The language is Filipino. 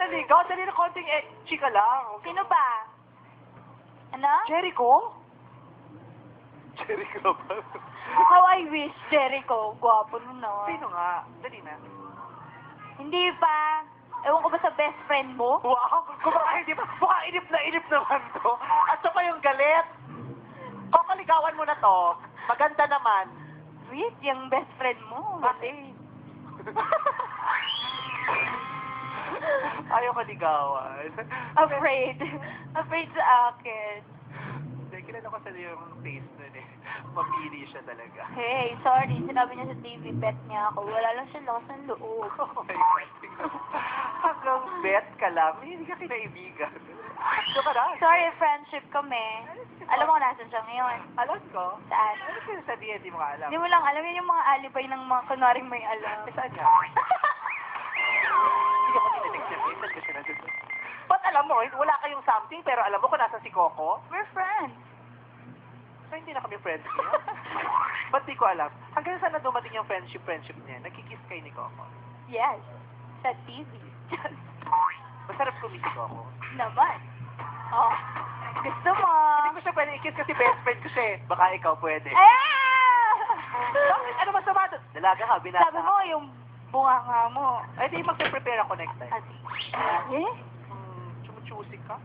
naligaw? Dali na konting chika lang. Sino ba? Ano? Jericho? Jericho ba? How I wish, Jericho. Gwapo nun, no? Sino nga? Dali na. Hindi pa. Ewan ko ba sa best friend mo? Wow! Kumakainip. Mukhang inip naman to. At saka yung galit. Kakaligawan mo na to. Maganda naman. Sweet, yung best friend mo. Bakit? Ayaw kaligawan. Afraid. Afraid sa akin. Hindi, kilala ko sa yung taste nun eh. Mapili siya talaga. Hey, sorry. Sinabi niya sa TV, bet niya ako. Wala lang siya lakas ng loob. Oh my God. Hanggang bet ka lang, hindi ka kinaibigan. Gusto ka na? Sorry, friendship kami. Alam mo kung nasan siya ngayon? Alam ko. Saan? Ano sinasabihin, di mo ka alam? Hindi mo lang alam. Yun yung mga alibay ng mga kunaring may alam. Eh, saan niya? Hindi ako tinetext niya. Saan ko siya na dito? Ba't alam mo, wala kayong something, pero alam mo kung nasa si Coco? We're friends. So, hindi na kami friends niya. Ba't di ko alam? Hanggang saan na dumating yung friendship niya? Nagkikiss kayo ni Coco? Yes. Sa TV. Masarap kumi si Coco. Naman. Oh. Gusto mo? Hindi ko siya pwede i-kiss kasi best friend ko siya eh. Baka ikaw pwede. Ah! Bakit? Ano masama doon? Dalaga ka, binata. Sabi mo, yung bunganga mo. Ay, di magpe-prepare ako next time. Ati. Eh? Chumuchusik ka?